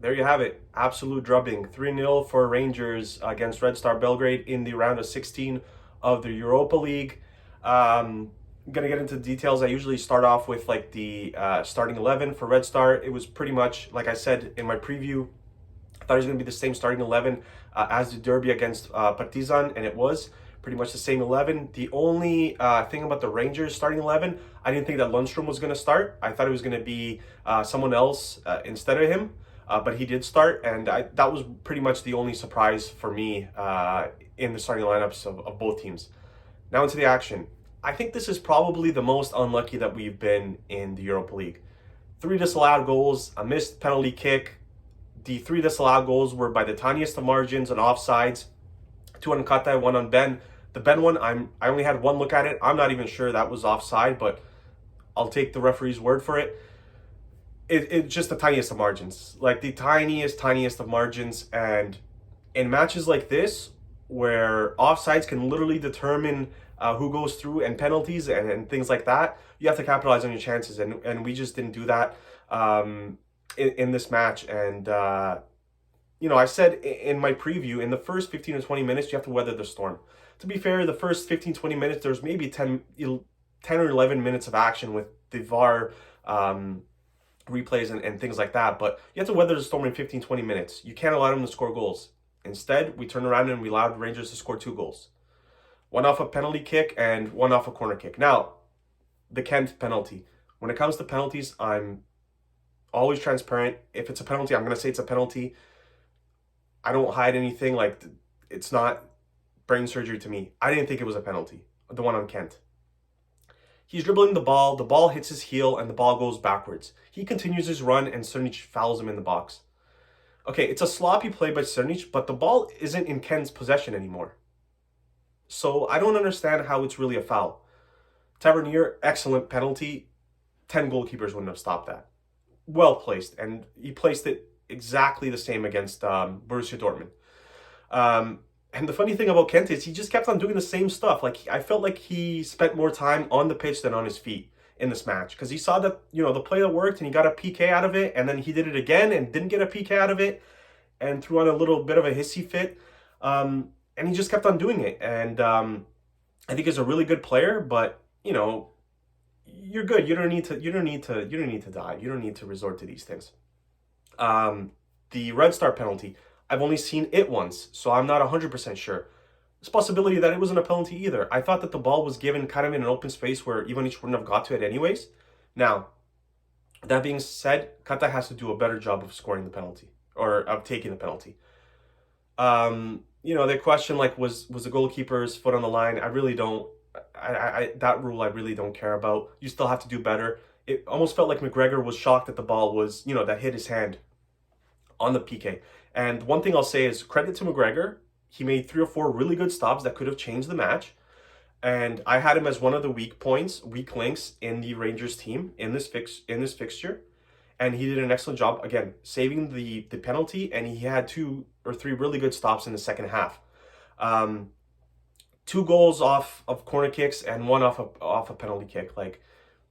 there you have it. Absolute drubbing. 3-0 for Rangers against Red Star Belgrade in the round of 16 of the Europa League. I'm gonna get into the details. I usually start off with like the starting 11 for Red Star. It was pretty much, like I said in my preview, I thought it was going to be the same starting 11 as the derby against Partizan, and it was pretty much the same 11. The only thing about the Rangers starting 11, I didn't think that Lundstrom was going to start. I thought it was going to be someone else instead of him, but he did start, and that was pretty much the only surprise for me in the starting lineups of both teams. Now into the action. I think this is probably the most unlucky that we've been in the Europa League. 3 disallowed goals, a missed penalty kick. The 3 disallowed goals were by the tiniest of margins and offsides. 2 on Kata, 1 on Ben. The Ben one, I only had one look at it. I'm not even sure that was offside, but I'll take the referee's word for it. It's just the tiniest of margins. Like the tiniest of margins. And in matches like this, where offsides can literally determine who goes through and penalties and things like that, you have to capitalize on your chances. And we just didn't do that. In this match. And I said in my preview, in the first 15 to 20 minutes you have to weather the storm. To be fair, the first 15-20 minutes there's maybe 10 or 11 minutes of action with the VAR replays and things like that, but you have to weather the storm in 15-20 minutes. You can't allow them to score goals. Instead, we turned around and we allowed Rangers to score 2 goals, 1 off a penalty kick and 1 off a corner kick. Now, the Kent penalty, when it comes to penalties, I'm always transparent. If it's a penalty, I'm going to say it's a penalty. I don't hide anything. Like, it's not brain surgery to me. I didn't think it was a penalty, the one on Kent. He's dribbling the ball hits his heel, and the ball goes backwards. He continues his run, and Cernic fouls him in the box. Okay, it's a sloppy play by Cernic, but the ball isn't in Kent's possession anymore. So I don't understand how it's really a foul. Tavernier, excellent penalty. 10 goalkeepers wouldn't have stopped that. Well placed, and he placed it exactly the same against Borussia Dortmund. And the funny thing about Kent is he just kept on doing the same stuff. Like, I felt like he spent more time on the pitch than on his feet in this match, because he saw that the play that worked and he got a PK out of it, and then he did it again and didn't get a PK out of it and threw on a little bit of a hissy fit, and he just kept on doing it. And I think he's a really good player, but you're good. You don't need to die. You don't need to resort to these things. The Red Star penalty, I've only seen it once, so I'm not 100% sure. There's a possibility that it wasn't a penalty either. I thought that the ball was given kind of in an open space where Ivanic wouldn't have got to it anyways. Now, that being said, Kata has to do a better job of scoring the penalty, or of taking the penalty. The question, like, was the goalkeeper's foot on the line? I really don't. That rule I really don't care about. You still have to do better. It almost felt like McGregor was shocked that the ball was, that hit his hand on the PK. And one thing I'll say is credit to McGregor. He made 3 or 4 really good stops that could have changed the match. And I had him as one of the weak links in the Rangers team in this fixture. And he did an excellent job, again, saving the penalty, and he had 2 or 3 really good stops in the second half. 2 goals off of corner kicks and 1 off a penalty kick. Like,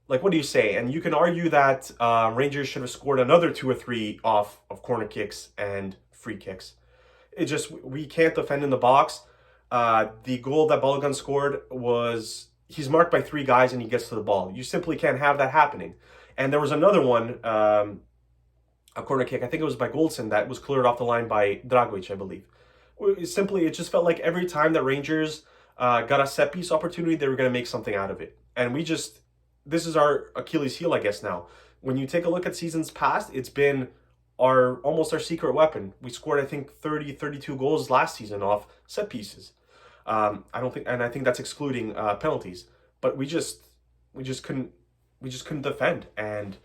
what do you say? And you can argue that Rangers should have scored another 2 or 3 off of corner kicks and free kicks. It just, we can't defend in the box. The goal that Balogun scored was, he's marked by 3 guys and he gets to the ball. You simply can't have that happening. And there was another one, a corner kick, I think it was by Goldson, that was cleared off the line by Dragovic, I believe. It just felt like every time that Rangers got a set piece opportunity, they were going to make something out of it. And this is our Achilles heel, I guess, now. When you take a look at seasons past, it's been almost our secret weapon. We scored, I think, 32 goals last season off set pieces. I think that's excluding penalties. But we just couldn't defend. And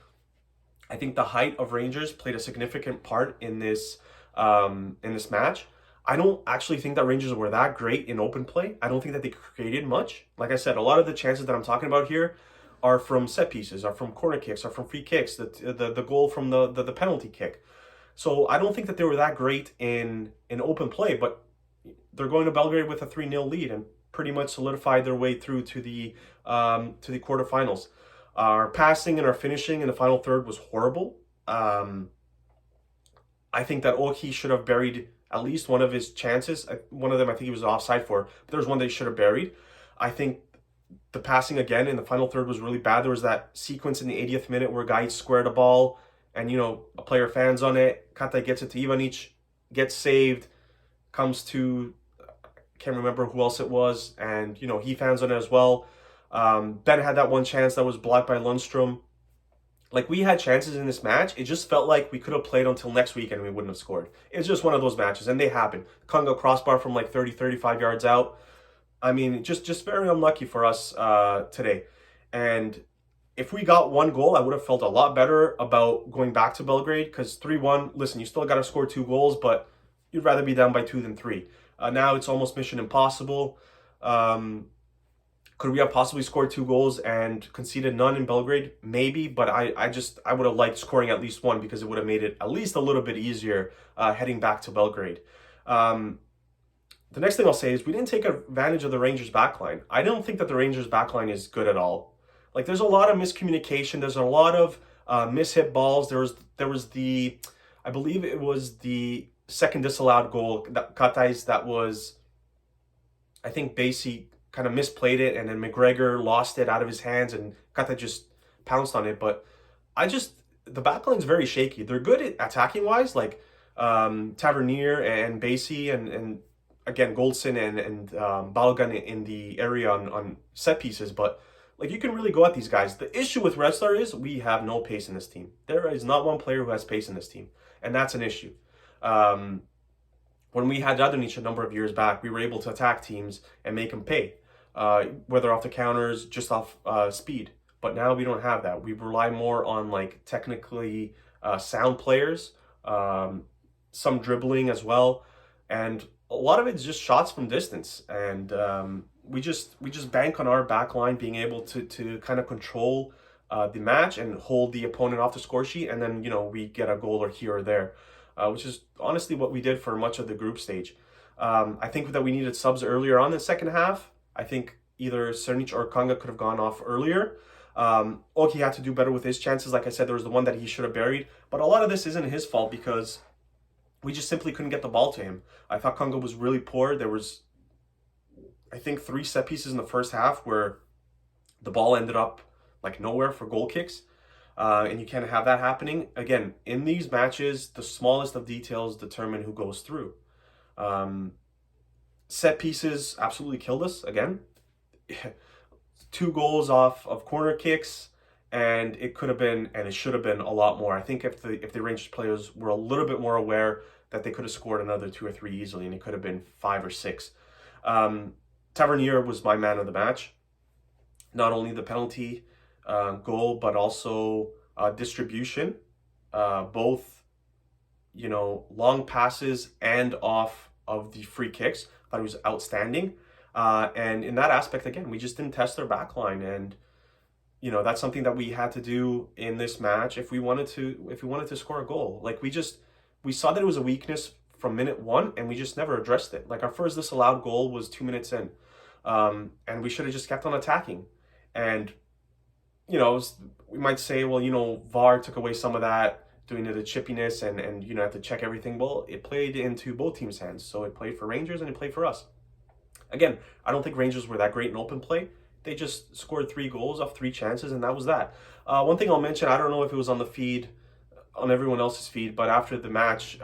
I think the height of Rangers played a significant part in this match. I don't actually think that Rangers were that great in open play. I don't think that they created much. Like I said, a lot of the chances that I'm talking about here are from set pieces, are from corner kicks, are from free kicks, the goal from the penalty kick. So I don't think that they were that great in open play, but they're going to Belgrade with a 3-0 lead and pretty much solidified their way through to the quarterfinals. Our passing and our finishing in the final third was horrible. I think that Oki should have buried at least one of his chances. One of them I think he was offside for, but there was one that he should have buried. I think the passing again in the final third was really bad. There was that sequence in the 80th minute where guy squared a ball and, a player fans on it. Kata gets it to Ivanic, gets saved, comes to, can't remember who else it was, and, he fans on it as well. Ben had that one chance that was blocked by Lundstrom. Like, we had chances in this match. It just felt like we could have played until next week and we wouldn't have scored. It's just one of those matches, and they happen. Congo crossbar from like 30, 35 yards out. I mean, just very unlucky for us today. And if we got one goal, I would have felt a lot better about going back to Belgrade, because 3-1, listen, you still got to score 2 goals, but you'd rather be down by 2 than 3. Now it's almost mission impossible. Could we have possibly scored 2 goals and conceded none in Belgrade? Maybe, but I would have liked scoring at least one, because it would have made it at least a little bit easier heading back to Belgrade. The next thing I'll say is we didn't take advantage of the Rangers backline. I don't think that the Rangers backline is good at all. Like, there's a lot of miscommunication. There's a lot of mishit balls. There was the, I believe it was the second disallowed goal that Katais, that was, I think Basie kind of misplayed it, and then McGregor lost it out of his hands, and Kata just pounced on it. But the backline's very shaky. They're good at attacking wise, like Tavernier and Basie, and again Goldson and Balgan in the area on set pieces. But like, you can really go at these guys. The issue with Red Star is we have no pace in this team. There is not one player who has pace in this team, and that's an issue. When we had Radonic a number of years back, we were able to attack teams and make them pay, whether off the counters, just off speed. But now we don't have that. We rely more on like technically sound players, some dribbling as well, and a lot of it's just shots from distance. And we just bank on our back line being able to kind of control the match and hold the opponent off the score sheet, and then we get a goal or here or there. Which is honestly what we did for much of the group stage. I think that we needed subs earlier on in the second half. I think either Cernic or Kanga could have gone off earlier. Oki had to do better with his chances. Like I said, there was the one that he should have buried. But a lot of this isn't his fault, because we just simply couldn't get the ball to him. I thought Kanga was really poor. There was, I think, 3 set pieces in the first half where the ball ended up like nowhere for goal kicks. And you can't have that happening. Again, in these matches, the smallest of details determine who goes through. Set pieces absolutely killed us again. 2 goals off of corner kicks, and it could have been, and it should have been, a lot more. I think if the Rangers players were a little bit more aware, that they could have scored another 2 or 3 easily, and it could have been 5 or 6. Tavernier was my man of the match. Not only the penalty goal, but also distribution, both long passes and off of the free kicks. I thought he was outstanding, and in that aspect, again, we just didn't test their back line, and that's something that we had to do in this match if we wanted to score a goal. Like, we saw that it was a weakness from minute 1, and we just never addressed it. Like, our first disallowed goal was 2 minutes in, and we should have just kept on attacking. And we might say, well, VAR took away some of that, doing the chippiness and have to check everything. Well, it played into both teams' hands. So it played for Rangers and it played for us. Again, I don't think Rangers were that great in open play. They just scored 3 goals off 3 chances, and that was that. One thing I'll mention, I don't know if it was on the feed, on everyone else's feed, but after the match,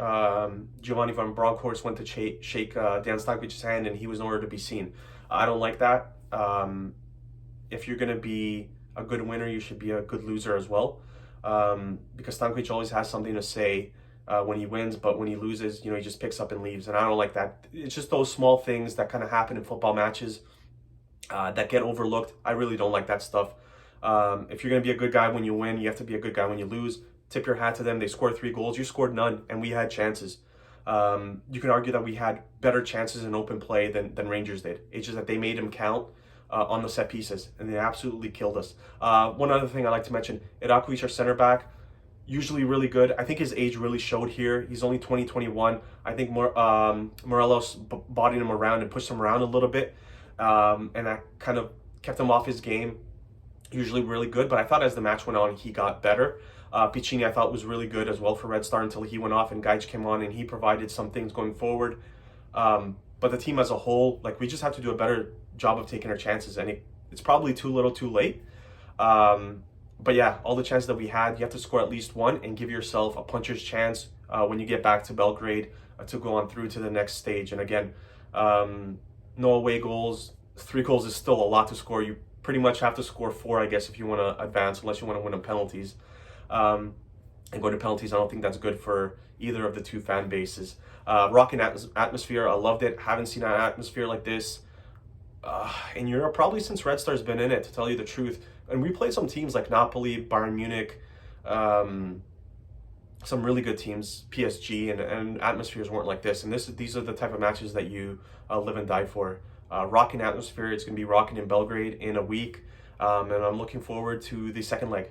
Giovanni Van Bronckhorst went to shake Dan Stankovic's hand, and he was nowhere to be seen. I don't like that. If you're going to be a good winner, you should be a good loser as well, because Stankovic always has something to say when he wins, but when he loses, he just picks up and leaves, and I don't like that. It's just those small things that kind of happen in football matches that get overlooked. I really don't like that stuff. If you're going to be a good guy when you win, you have to be a good guy when you lose. Tip your hat to them. They scored 3 goals. You scored none, and we had chances. You can argue that we had better chances in open play than Rangers did. It's just that they made them count on the set pieces, and they absolutely killed us. One other thing I like to mention, Irakovic, our center back, usually really good. I think his age really showed here. He's only 21. I think Morelos bodied him around and pushed him around a little bit, and that kind of kept him off his game. Usually really good, but I thought as the match went on, he got better. Piccini, I thought, was really good as well for Red Star until he went off and Gaich came on and he provided some things going forward. But the team as a whole, like, we just have to do a better job of taking our chances, and it's probably too little too late. But yeah, all the chances that we had, you have to score at least one and give yourself a puncher's chance when you get back to Belgrade to go on through to the next stage. And again, no away goals. 3 goals is still a lot to score. You pretty much have to score 4, I guess, if you want to advance, unless you want to win on penalties. And go to penalties, I don't think that's good for either of the two fan bases. Rocking atmosphere, I loved it. Haven't seen an atmosphere like this in Europe probably since Red Star's been in it, to tell you the truth. And we played some teams like Napoli, Bayern Munich, some really good teams, PSG, and atmospheres weren't like this. And these are the type of matches that you live and die for. Rocking atmosphere, it's going to be rocking in Belgrade in a week. And I'm looking forward to the second leg.